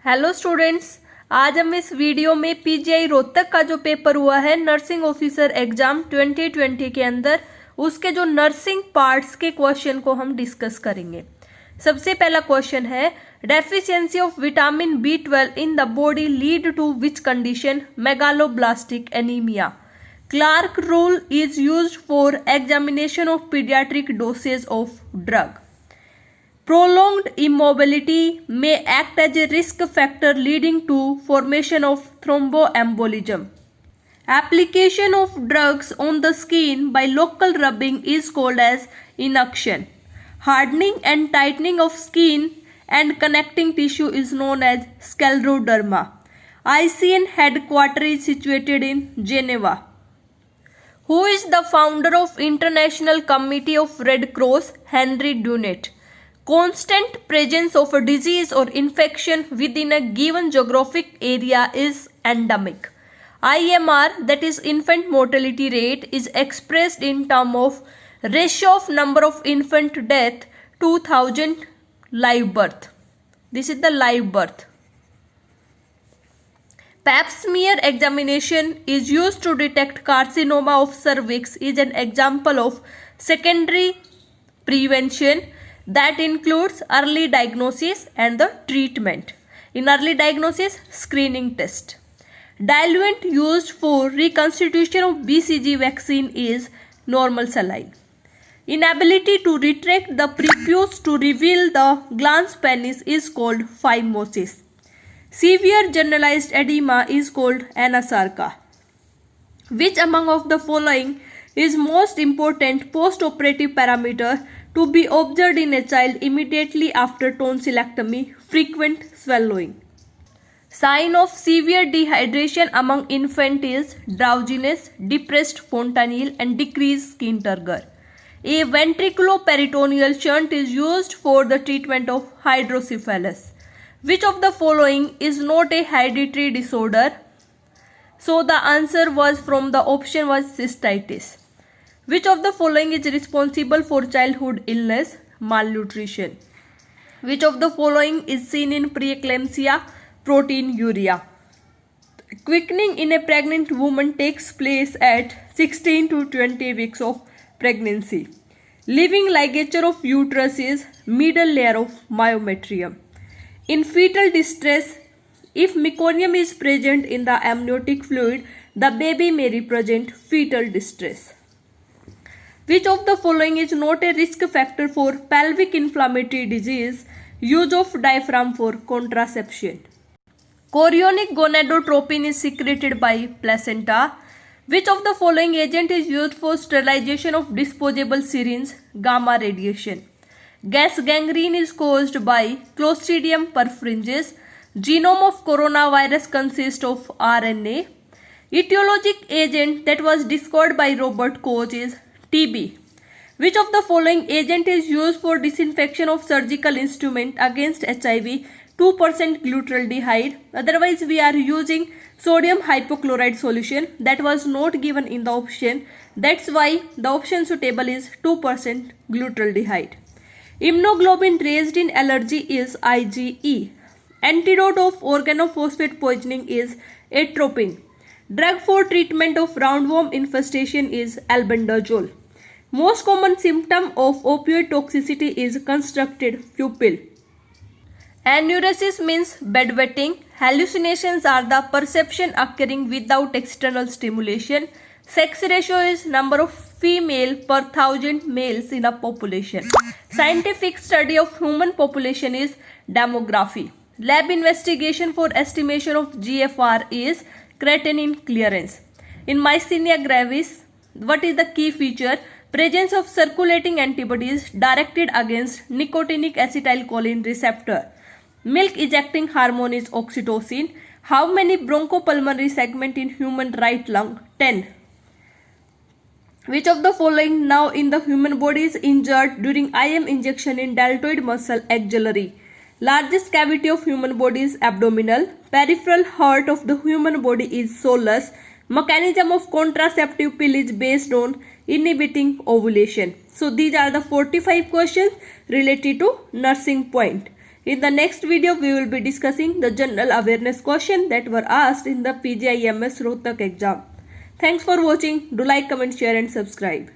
Hello students, आज हम इस वीडियो में पीजीआई रोहतक का जो पेपर हुआ है नर्सिंग ऑफिसर एग्जाम 2020 के अंदर उसके जो नर्सिंग पार्ट्स के क्वेश्चन को हम डिस्कस करेंगे। सबसे पहला क्वेश्चन है, deficiency of vitamin B12 in the body lead to which condition? Megaloblastic anaemia. Clark rule is used for examination of paediatric dosage of drug. Prolonged immobility may act as a risk factor leading to formation of thromboembolism. Application of drugs on the skin by local rubbing is called as induction. Hardening and tightening of skin and connecting tissue is known as scleroderma. ICN headquarters is situated in Geneva. Who is the founder of International Committee of Red Cross? Henry Dunant. Constant presence of a disease or infection within a given geographic area is endemic. IMR, that is infant mortality rate, is expressed in terms of ratio of number of infant death to 1000 live birth. This is the live birth. Pap smear examination is used to detect carcinoma of cervix is an example of secondary prevention that includes early diagnosis and the treatment. In early diagnosis, screening test. Diluent used for reconstitution of BCG vaccine is normal saline. Inability to retract the prepuce to reveal the glans penis is called phimosis. Severe generalized edema is called anasarca. Which among of the following is most important post-operative parameter to be observed in a child immediately after tonsillectomy? Frequent swallowing. Sign of severe dehydration among infant is drowsiness, depressed fontanelle and decreased skin turgor. A ventriculoperitoneal shunt is used for the treatment of hydrocephalus. Which of the following is not a hereditary disorder? So the answer was from the option was cystitis. Which of the following is responsible for childhood illness? Malnutrition. Which of the following is seen in preeclampsia? Proteinuria. Quickening in a pregnant woman takes place at 16 to 20 weeks of pregnancy. Living ligature of uterus is middle layer of myometrium. In fetal distress, if meconium is present in the amniotic fluid, the baby may represent fetal distress. Which of the following is not a risk factor for pelvic inflammatory disease? Use of diaphragm for contraception. Chorionic gonadotropin is secreted by placenta. Which of the following agent is used for sterilization of disposable syringe? Gamma radiation. Gas gangrene is caused by Clostridium perfringens. Genome of coronavirus consists of RNA. Etiologic agent that was discovered by Robert Koch is TB. Which of the following agent is used for disinfection of surgical instrument against HIV? 2% glutaraldehyde. Otherwise we are using sodium hypochlorite solution. That was not given in the option. That's why the option suitable is 2% glutaraldehyde. Immunoglobulin raised in allergy is IgE. Antidote of organophosphate poisoning is atropine. Drug for treatment of roundworm infestation is albendazole. Most common symptom of opioid toxicity is constricted pupil. Enuresis means bedwetting. Hallucinations are the perception occurring without external stimulation. Sex ratio is number of female per 1000 males in a population. Scientific study of human population is demography. Lab investigation for estimation of GFR is creatinine clearance. In myasthenia gravis, what is the key feature? Presence of circulating antibodies directed against nicotinic acetylcholine receptor. Milk ejecting hormone is oxytocin. How many bronchopulmonary segment in human right lung? 10. Which of the following now in the human body is injured during IM injection in deltoid muscle axillary? Largest cavity of human body is abdominal. Peripheral heart of the human body is solus. Mechanism of contraceptive pill is based on inhibiting ovulation. So these are the 45 questions related to nursing point. In the next video, we will be discussing the general awareness question that were asked in the PGIMS Rohtak exam. Thanks for watching. Do like, comment, share and subscribe.